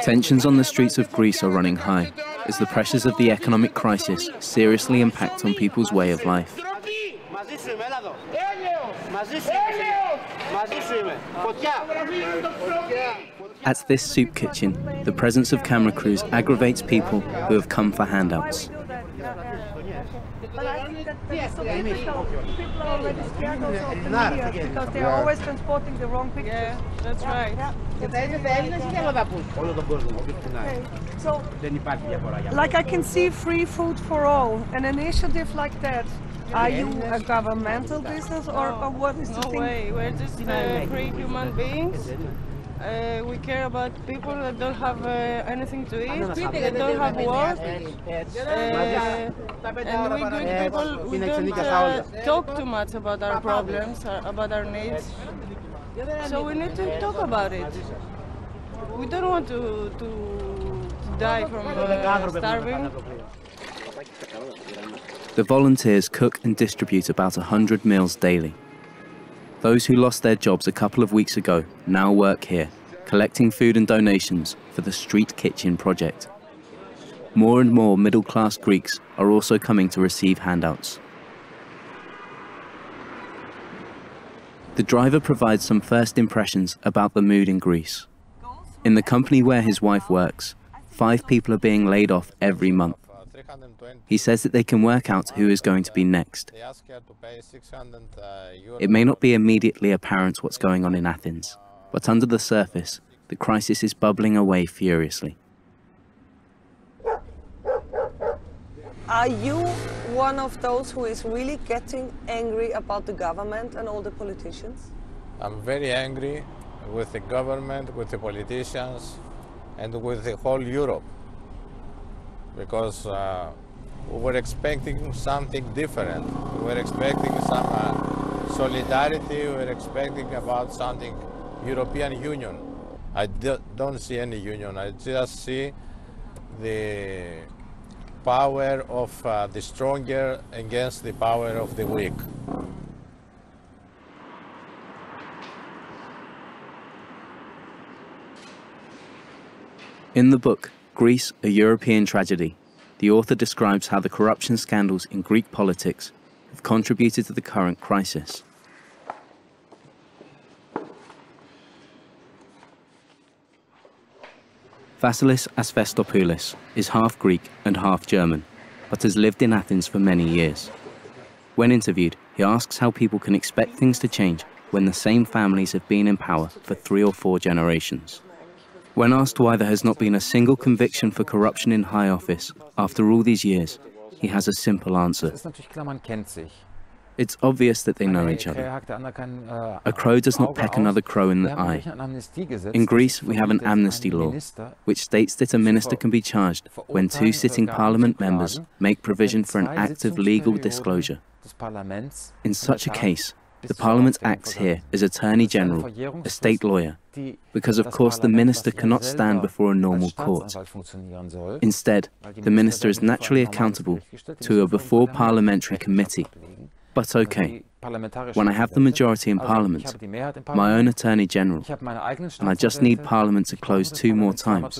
Tensions on the streets of Greece are running high as the pressures of the economic crisis seriously impact on people's way of life. At this soup kitchen, the presence of camera crews aggravates people who have come for handouts. But I think that the people are already scared also of the media because they are always transporting the wrong pictures. Yeah, that's right. Okay. So, like I can see free food for all, an initiative like that. Are you a governmental business or what is the thing? No way, we're just free human beings. We care about people that don't have anything to eat, that don't have work, and we good people, we don't talk too much about our problems, about our needs, so we need to talk about it. We don't want to die from starving. The volunteers cook and distribute about 100 meals daily. Those who lost their jobs a couple of weeks ago now work here, collecting food and donations for the Street Kitchen project. More and more middle-class Greeks are also coming to receive handouts. The driver provides some first impressions about the mood in Greece. In the company where his wife works, 5 people are being laid off every month. He says that they can work out who is going to be next. It may not be immediately apparent what's going on in Athens, but under the surface, the crisis is bubbling away furiously. Are you one of those who is really getting angry about the government and all the politicians? I'm very angry with the government, with the politicians, and with the whole Europe. Because we were expecting something different. We were expecting some solidarity, we were expecting about something European Union. I don't see any union, I just see the power of the stronger against the power of the weak. In the book, Greece, a European Tragedy, the author describes how the corruption scandals in Greek politics have contributed to the current crisis. WASSILIS ASWESTOPOULOS is half Greek and half German, but has lived in Athens for many years. When interviewed, he asks how people can expect things to change when the same families have been in power for 3 or 4 generations. When asked why there has not been a single conviction for corruption in high office after all these years, he has a simple answer. It's obvious that they know each other. A crow does not peck another crow in the eye. In Greece, we have an amnesty law, which states that a minister can be charged when 2 sitting parliament members make provision for an act of legal disclosure. In such a case, the Parliament acts here as Attorney General, a state lawyer, because of course the minister cannot stand before a normal court. Instead, the minister is naturally accountable to a before-parliamentary committee. But okay, when I have the majority in Parliament, my own Attorney General, and I just need Parliament to close 2 more times,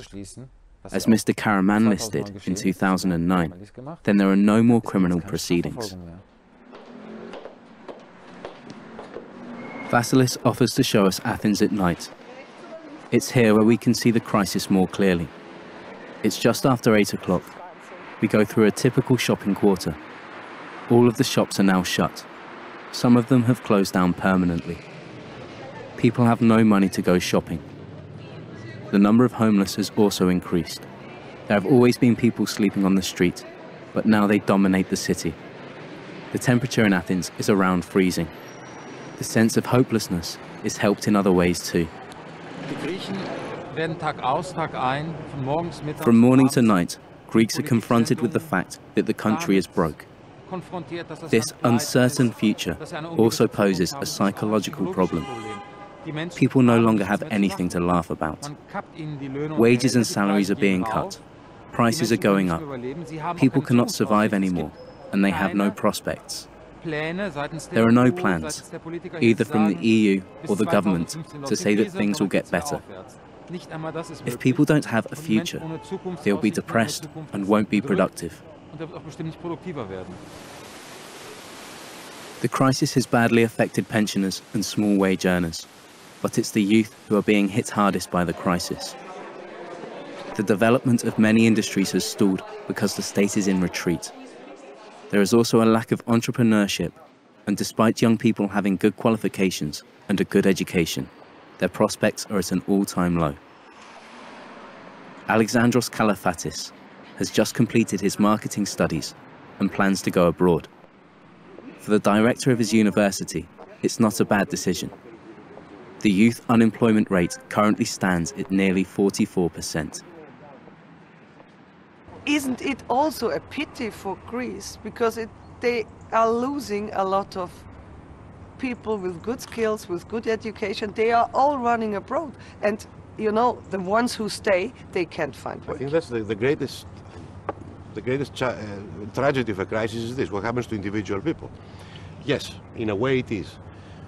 as Mr. Karamanlis did in 2009, then there are no more criminal proceedings. WASSILIS offers to show us Athens at night. It's here where we can see the crisis more clearly. It's just after 8 o'clock. We go through a typical shopping quarter. All of the shops are now shut. Some of them have closed down permanently. People have no money to go shopping. The number of homeless has also increased. There have always been people sleeping on the street, but now they dominate the city. The temperature in Athens is around freezing. The sense of hopelessness is helped in other ways too. From morning to night, Greeks are confronted with the fact that the country is broke. This uncertain future also poses a psychological problem. People no longer have anything to laugh about. Wages and salaries are being cut. Prices are going up. People cannot survive anymore, and they have no prospects. There are no plans, either from the EU or the government, to say that things will get better. If people don't have a future, they'll be depressed and won't be productive. The crisis has badly affected pensioners and small-wage earners, but it's the youth who are being hit hardest by the crisis. The development of many industries has stalled because the state is in retreat. There is also a lack of entrepreneurship, and despite young people having good qualifications and a good education, their prospects are at an all-time low. Alexandros Kalafatis has just completed his marketing studies and plans to go abroad. For the director of his university, it's not a bad decision. The youth unemployment rate currently stands at nearly 44%. Isn't it also a pity for Greece? Because they are losing a lot of people with good skills, with good education. They are all running abroad. And, you know, the ones who stay, they can't find work. I think that's the greatest tragedy of a crisis is this, what happens to individual people. Yes, in a way it is.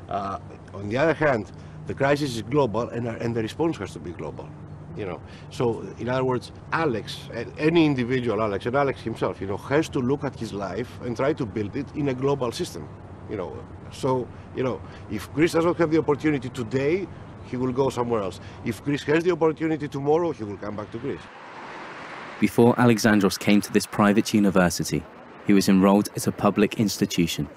On the other hand, the crisis is global and the response has to be global. You know, so in other words, Alex, any individual, Alex, and Alex himself, you know, has to look at his life and try to build it in a global system. You know, so, you know, if Greece does not have the opportunity today, he will go somewhere else. If Greece has the opportunity tomorrow, he will come back to Greece. Before Alexandros came to this private university, he was enrolled at a public institution.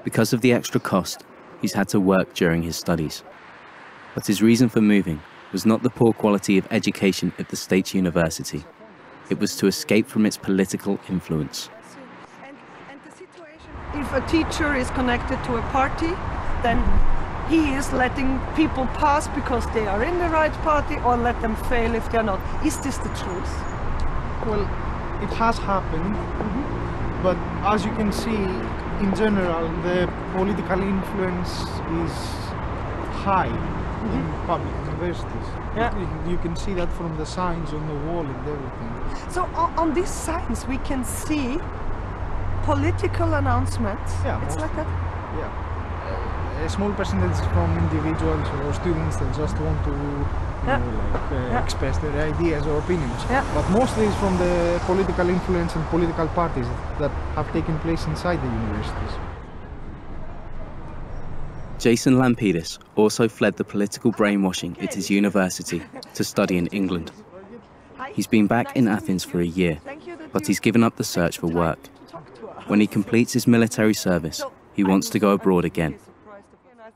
Because of the extra cost, he's had to work during his studies. But his reason for moving was not the poor quality of education at the state university. It was to escape from its political influence. If a teacher is connected to a party, then he is letting people pass because they are in the right party, or let them fail if they're not. Is this the truth? Well, it has happened, but as you can see, in general, the political influence is high in public universities. Yeah. You can see that from the signs on the wall and everything. So on these signs we can see political announcements. Yeah, it's like that? Yeah. A small percentage from individuals or students that just want to express their ideas or opinions. Yeah. But mostly it's from the political influence and political parties that have taken place inside the universities. Jason Lampidis also fled the political brainwashing at his university to study in England. He's been back in Athens for a year, but he's given up the search for work. When he completes his military service, he wants to go abroad again.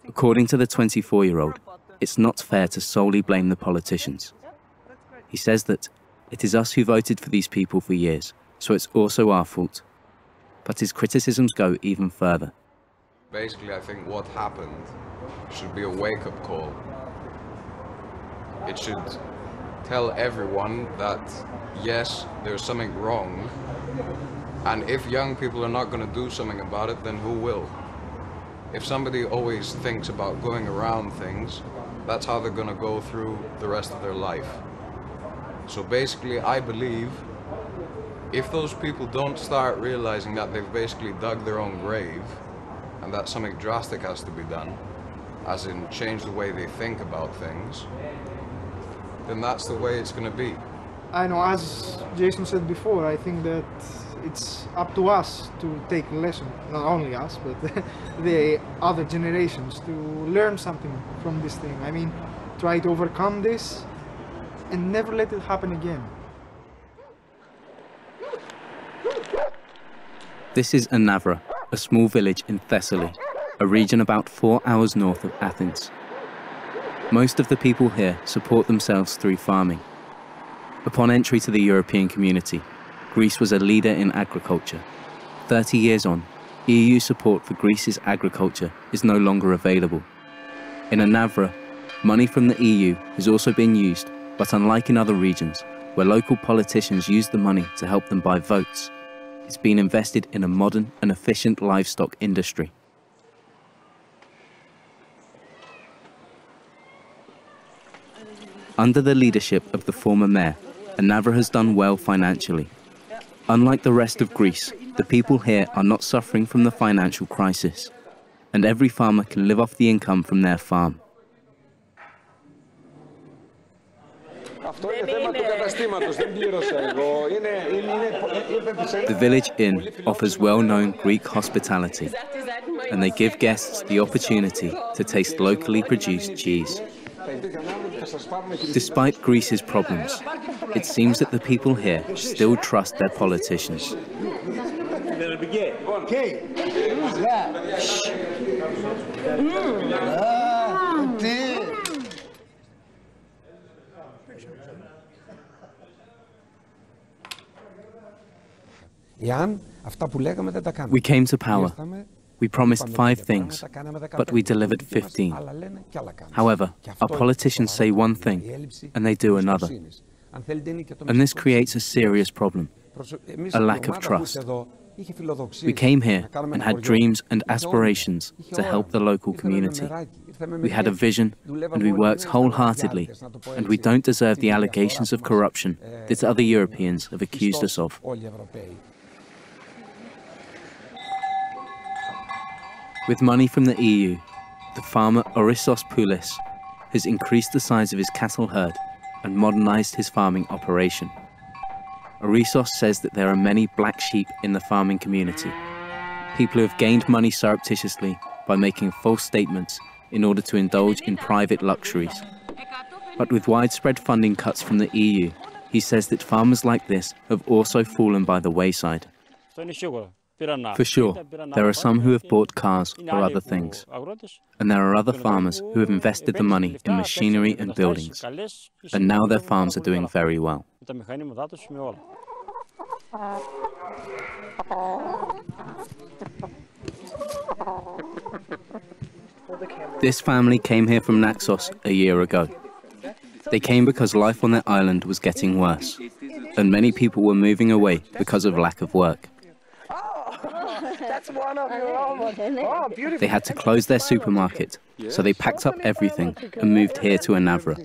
According to the 24-year-old, it's not fair to solely blame the politicians. He says that it is us who voted for these people for years, so it's also our fault. But his criticisms go even further. Basically, I think what happened should be a wake-up call. It should tell everyone that, yes, there's something wrong, and if young people are not going to do something about it, then who will? If somebody always thinks about going around things, that's how they're going to go through the rest of their life. So basically, I believe if those people don't start realizing that they've basically dug their own grave, and that something drastic has to be done, as in change the way they think about things, then that's the way it's going to be. I know, as Jason said before, I think that it's up to us to take a lesson, not only us, but the other generations, to learn something from this thing. I mean, try to overcome this and never let it happen again. This is Anavra, a small village in Thessaly, a region about 4 hours north of Athens. Most of the people here support themselves through farming. Upon entry to the European community, Greece was a leader in agriculture. 30 years on, EU support for Greece's agriculture is no longer available. In Anavra, money from the EU has also been used, but unlike in other regions, where local politicians use the money to help them buy votes, it's been invested in a modern and efficient livestock industry. Under the leadership of the former mayor, Anavra has done well financially. Unlike the rest of Greece, the people here are not suffering from the financial crisis, and every farmer can live off the income from their farm. The village inn offers well-known Greek hospitality, and they give guests the opportunity to taste locally produced cheese. Despite Greece's problems, it seems that the people here still trust their politicians. We came to power. We promised 5 things, but we delivered 15. However, our politicians say one thing, and they do another. And this creates a serious problem, a lack of trust. We came here and had dreams and aspirations to help the local community. We had a vision, and we worked wholeheartedly, and we don't deserve the allegations of corruption that other Europeans have accused us of. With money from the EU, the farmer ORISOS Poulis has increased the size of his cattle herd and modernized his farming operation. ORISOS says that there are many black sheep in the farming community, people who have gained money surreptitiously by making false statements in order to indulge in private luxuries. But with widespread funding cuts from the EU, he says that farmers like this have also fallen by the wayside. For sure, there are some who have bought cars or other things, and there are other farmers who have invested the money in machinery and buildings, and now their farms are doing very well. This family came here from Naxos a year ago. They came because life on their island was getting worse, and many people were moving away because of lack of work. They had to close their supermarket, so they packed up everything and moved here to Anavra.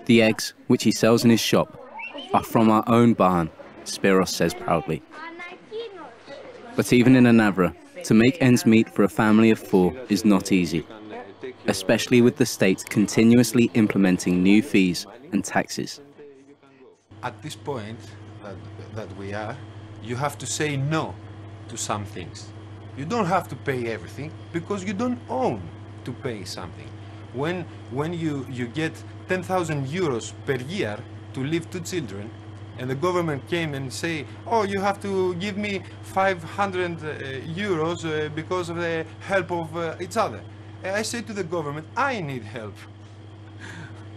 The eggs, which he sells in his shop, are from our own barn, SPIROS says proudly. But even in Anavra, to make ends meet for a family of 4 is not easy, especially with the state continuously implementing new fees and taxes. At this point that we are, you have to say no to some things. You don't have to pay everything because you don't own to pay something. When you get 10,000 euros per year to leave 2 children, and the government came and say, oh, you have to give me 500 euros because of the help of each other. And I say to the government, I need help.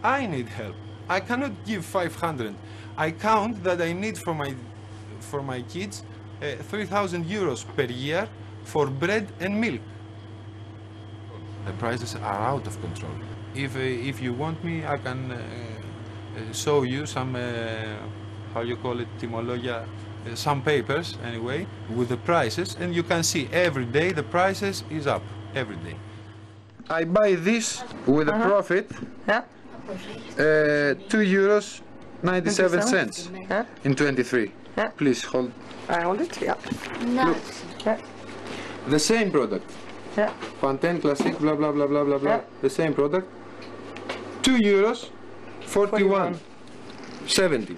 I need help. I cannot give 500. I count that I need for my kids 3,000 euros per year for bread and milk. The prices are out of control. If you want me, I can show you some, how you call it, timologia, some papers anyway, with the prices, and you can see every day the prices is up, every day. I buy this with a profit, 2 euros 97 cents in 23. Please hold. I hold it, yeah. Look, the same product. Pantene Classic, blah, blah, blah, blah, blah, blah. The same product. 2 euros 41. 70.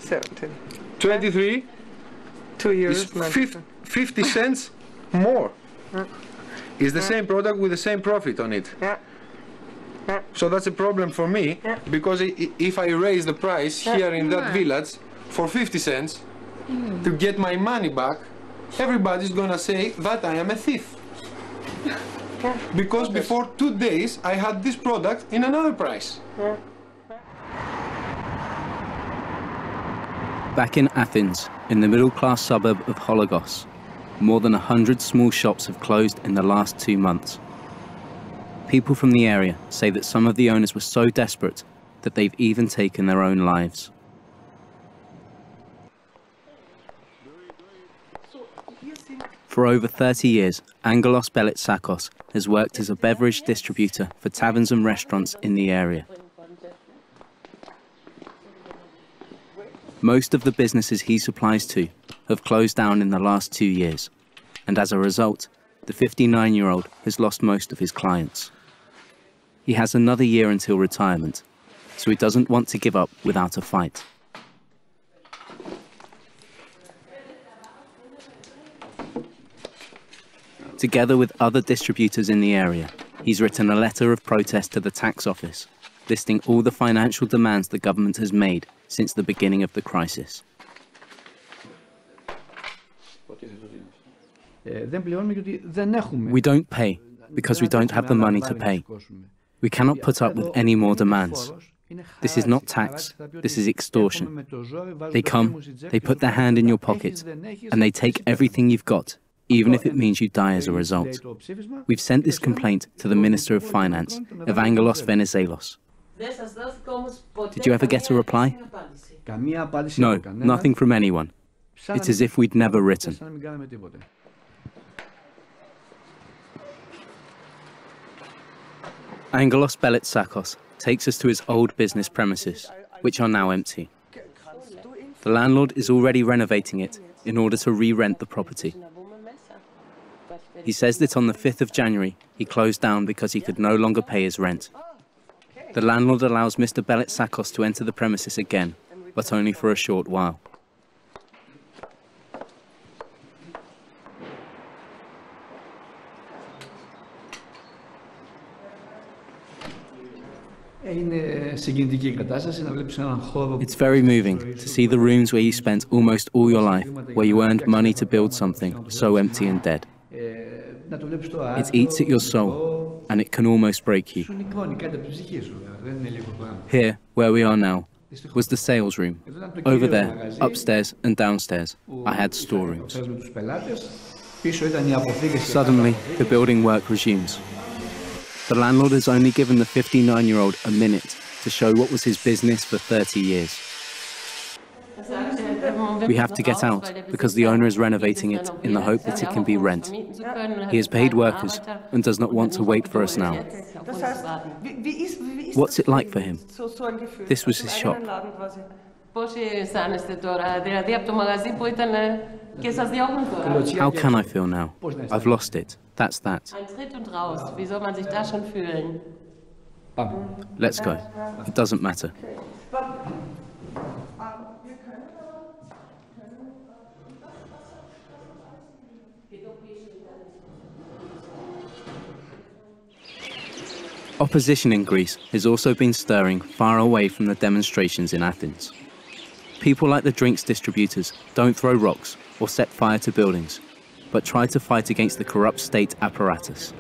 23. 2 euros. 50 cents more. It's the same product with the same profit on it. So that's a problem for me, because if I raise the price here in that village for 50 cents to get my money back, everybody's gonna say that I am a thief. Because before 2 days I had this product in another price. Back in Athens, in the middle-class suburb of Hologos, more than 100 small shops have closed in the last 2 months. People from the area say that some of the owners were so desperate that they've even taken their own lives. For over 30 years, Angelos Belitsakos has worked as a beverage distributor for taverns and restaurants in the area. Most of the businesses he supplies to have closed down in the last 2 years, and as a result, the 59-year-old has lost most of his clients. He has another year until retirement, so he doesn't want to give up without a fight. Together with other distributors in the area, he's written a letter of protest to the tax office, listing all the financial demands the government has made since the beginning of the crisis. We don't pay because we don't have the money to pay. We cannot put up with any more demands. This is not tax, this is extortion. They come, they put their hand in your pocket, and they take everything you've got, even if it means you die as a result. We've sent this complaint to the Minister of Finance, Evangelos Venizelos. Did you ever get a reply? No, nothing from anyone. It's as if we'd never written. Angelos Belitsakos takes us to his old business premises, which are now empty. The landlord is already renovating it in order to re-rent the property. He says that on the 5th of January, he closed down because he could no longer pay his rent. The landlord allows Mr. Belitsakos to enter the premises again, but only for a short while. It's very moving to see the rooms where you spent almost all your life, where you earned money to build something, so empty and dead. It eats at your soul, and it can almost break you. Here, where we are now, was the sales room. Over there, upstairs and downstairs, I had storerooms. Suddenly, the building work resumes. The landlord has only given the 59-year-old a minute to show what was his business for 30 years. We have to get out because the owner is renovating it in the hope that it can be rent. He has paid workers and does not want to wait for us now. What's it like for him? This was his shop. How can I feel now? I've lost it. That's that. Let's go. It doesn't matter. Opposition in Greece has also been stirring far away from the demonstrations in Athens. People like the drinks distributors don't throw rocks or set fire to buildings, but try to fight against the corrupt state apparatus.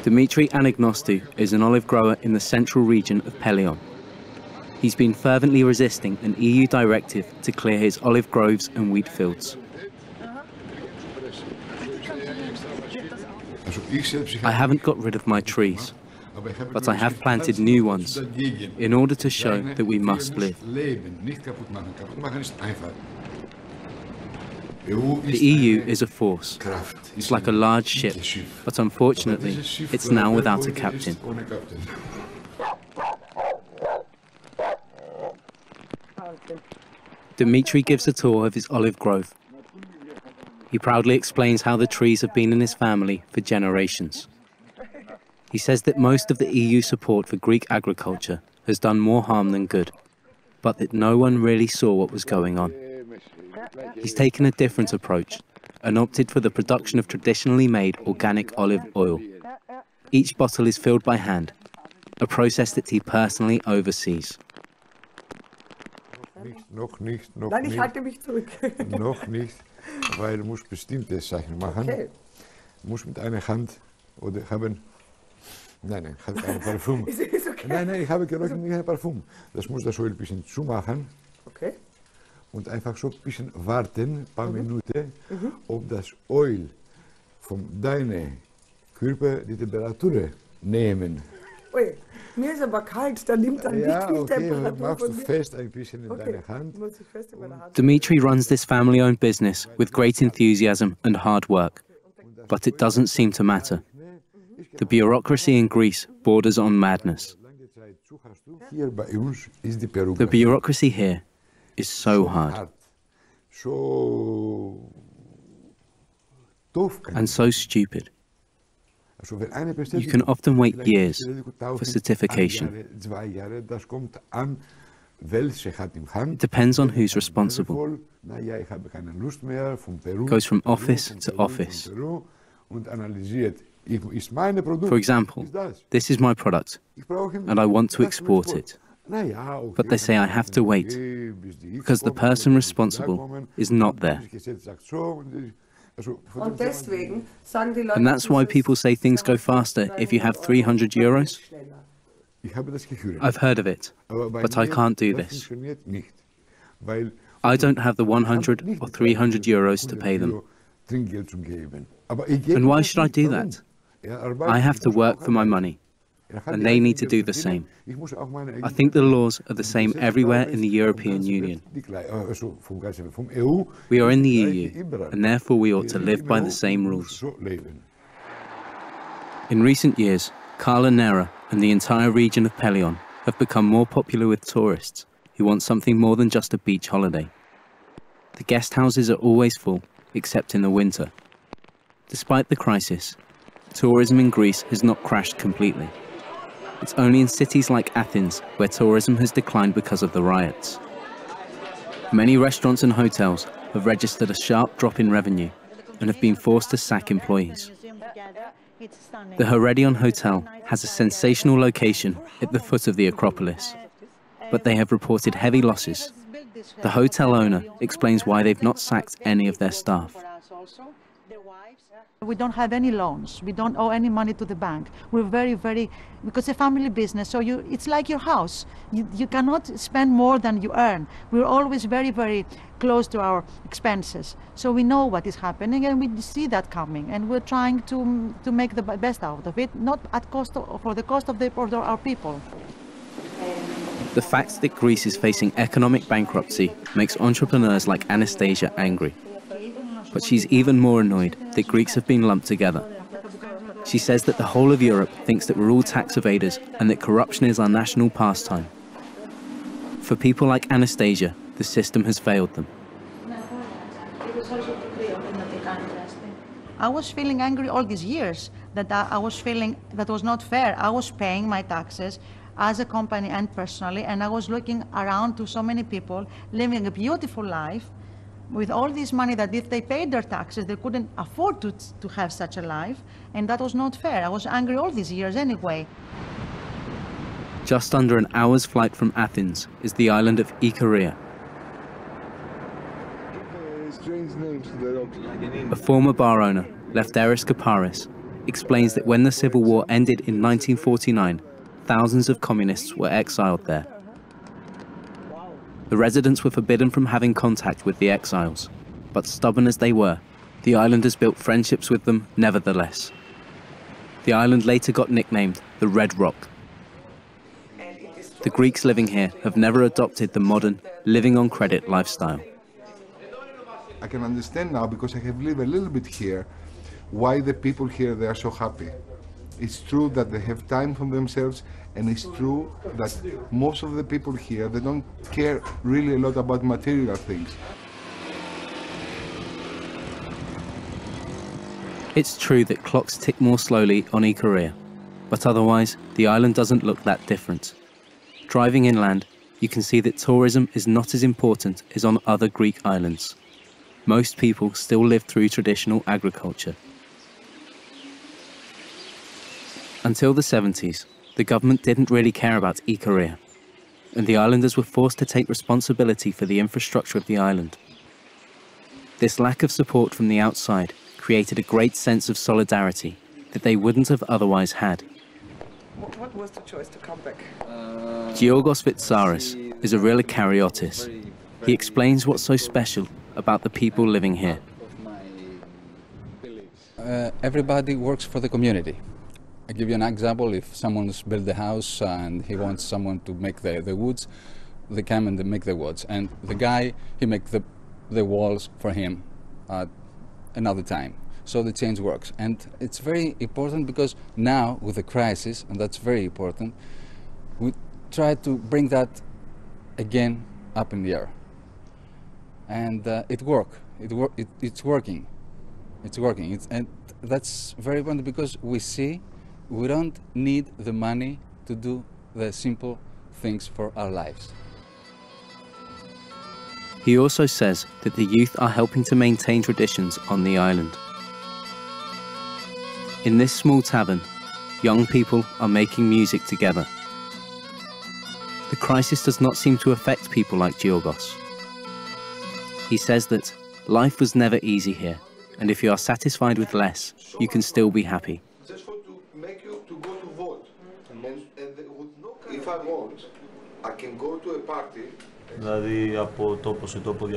Dimitri Anagnostou is an olive grower in the central region of Pelion. He's been fervently resisting an EU directive to clear his olive groves and wheat fields. I haven't got rid of my trees, but I have planted new ones in order to show that we must live. The EU is a force. It's like a large ship, but unfortunately, it's now without a captain. Dimitri gives a tour of his olive grove. He proudly explains how the trees have been in his family for generations. He says that most of the EU support for Greek agriculture has done more harm than good, but that no one really saw what was going on. He's taken a different approach and opted for the production of traditionally made organic olive oil. Each bottle is filled by hand, a process that he personally oversees. Noch nicht. Nein, ich halte mich zurück. Noch nicht, weil du musst bestimmte Sachen machen. Okay. Du musst mit einer Hand oder haben... Nein, ich habe kein Parfum. Ist okay. Nein, ich habe kein Parfum. Das muss das Öl ein bisschen zumachen. Okay. Und einfach so ein bisschen warten, ein paar Minuten, ob das Öl von deinem Körper die Temperatur nehmen. Ui, mir ist aber kalt, dann nimmt dann nicht die Temperatur. Machst du fest ein bisschen in deiner Hand. Dimitri runs this family-owned business with great enthusiasm and hard work, but it doesn't seem to matter. The bureaucracy in Greece borders on madness. The bureaucracy here is so hard and so stupid. You can often wait years for certification. It depends on who's responsible. It goes from office to office. For example, this is my product, and I want to export it. But they say I have to wait, because the person responsible is not there. And that's why people say things go faster if you have 300 euros. I've heard of it, but I can't do this. I don't have the 100 or 300 euros to pay them. And why should I do that? I have to work for my money, and they need to do the same. I think the laws are the same everywhere in the European Union. We are in the EU, and therefore we ought to live by the same rules. In recent years, Nera and the entire region of Pelion have become more popular with tourists who want something more than just a beach holiday. The guest houses are always full, except in the winter. Despite the crisis, tourism in Greece has not crashed completely. It's only in cities like Athens where tourism has declined because of the riots. Many restaurants and hotels have registered a sharp drop in revenue and have been forced to sack employees. The Heredion Hotel has a sensational location at the foot of the Acropolis, but they have reported heavy losses. The hotel owner explains why they've not sacked any of their staff. We don't have any loans. We don't owe any money to the bank. We're very, because it's a family business, so it's like your house. You cannot spend more than you earn. We're always very close to our expenses. So we know what is happening, and we see that coming, and we're trying to make the best out of it, not at cost of, for the cost of our people. The fact that Greece is facing economic bankruptcy makes entrepreneurs like Anastasia angry. But she's even more annoyed that Greeks have been lumped together. She says that the whole of Europe thinks that we're all tax evaders and that corruption is our national pastime. For people like Anastasia, the system has failed them. I was feeling angry all these years, that I was feeling that was not fair. I was paying my taxes as a company and personally, and I was looking around to so many people living a beautiful life, with all this money that if they paid their taxes, they couldn't afford to have such a life, and that was not fair. I was angry all these years anyway. Just under an hour's flight from Athens is the island of Ikaria. A former bar owner, LEFTERIS KAPARIS, explains that when the civil war ended in 1949, thousands of communists were exiled there. The residents were forbidden from having contact with the exiles, but stubborn as they were, the islanders built friendships with them nevertheless. The island later got nicknamed the Red Rock. The Greeks living here have never adopted the modern, living on credit lifestyle. I can understand now, because I have lived a little bit here, why the people here, they are so happy. It's true that they have time for themselves, and it's true that most of the people here, they don't care really a lot about material things. It's true that clocks tick more slowly on Ikaria, but otherwise the island doesn't look that different. Driving inland, you can see that tourism is not as important as on other Greek islands. Most people still live through traditional agriculture. Until the 70s, the government didn't really care about Ikaria, and the islanders were forced to take responsibility for the infrastructure of the island. This lack of support from the outside created a great sense of solidarity that they wouldn't have otherwise had. What was the choice to come back? GIOROGOS VITSARAS is a real Karyotis. He explains what's so special about the people living here. Everybody works for the community. I'll give you an example. If someone's built a house and he wants someone to make the woods, they come and they make the woods. And the guy, he makes the walls for him at another time. So the change works. And it's very important because now with the crisis, and that's very important, we try to bring that again up in the air. And it works. It's working. It's working. And that's very important because we see we don't need the money to do the simple things for our lives. He also says that the youth are helping to maintain traditions on the island. In this small tavern, young people are making music together. The crisis does not seem to affect people like GIOROGOS. He says that life was never easy here, and if you are satisfied with less, you can still be happy. Just for to make you to go to vote. And if I want, I can go to a party.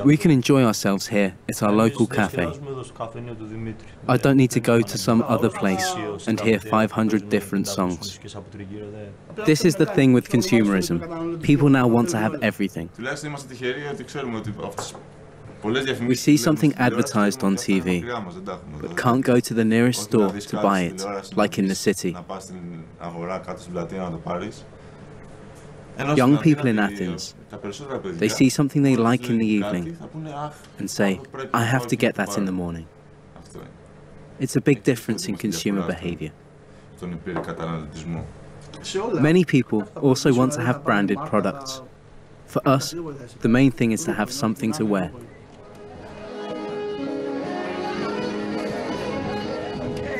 We can enjoy ourselves here at our local cafe. I don't need to go to some other place and hear 500 different songs. This is the thing with consumerism. People now want to have everything. We see something advertised on TV, but can't go to the nearest store to buy it, like in the city. Young people in Athens, they see something they like in the evening and say, I have to get that in the morning. It's a big difference in consumer behavior. Many people also want to have branded products. For us, the main thing is to have something to wear.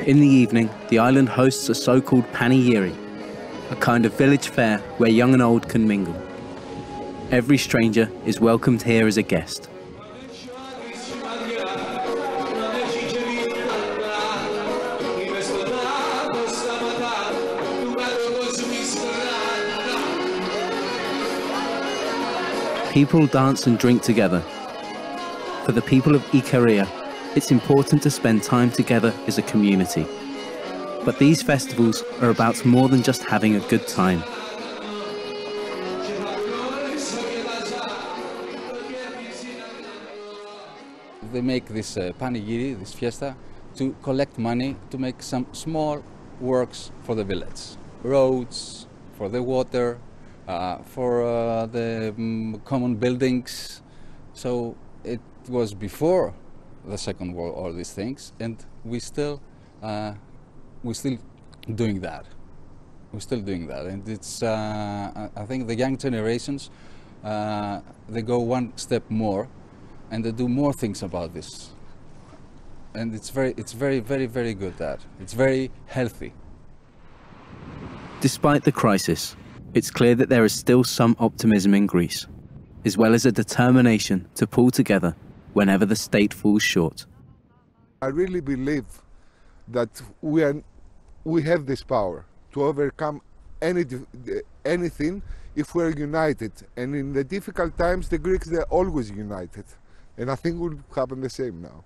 In the evening, the island hosts a so-called panegyri, a kind of village fair where young and old can mingle. Every stranger is welcomed here as a guest. People dance and drink together. For the people of Ikaria, it's important to spend time together as a community. But these festivals are about more than just having a good time. They make this panegyri, this fiesta, to collect money to make some small works for the village. Roads, for the water, for the common buildings. So it was before the Second World, all these things, and we're still doing that. We're still doing that, and it's. I think the young generations, they go one step more, and they do more things about this. And it's very, very good. That it's very healthy. Despite the crisis, it's clear that there is still some optimism in Greece, as well as a determination to pull together whenever the state falls short. I really believe that we have this power to overcome anything if we're united. And in the difficult times, the Greeks, they're always united. And I think will happen the same now.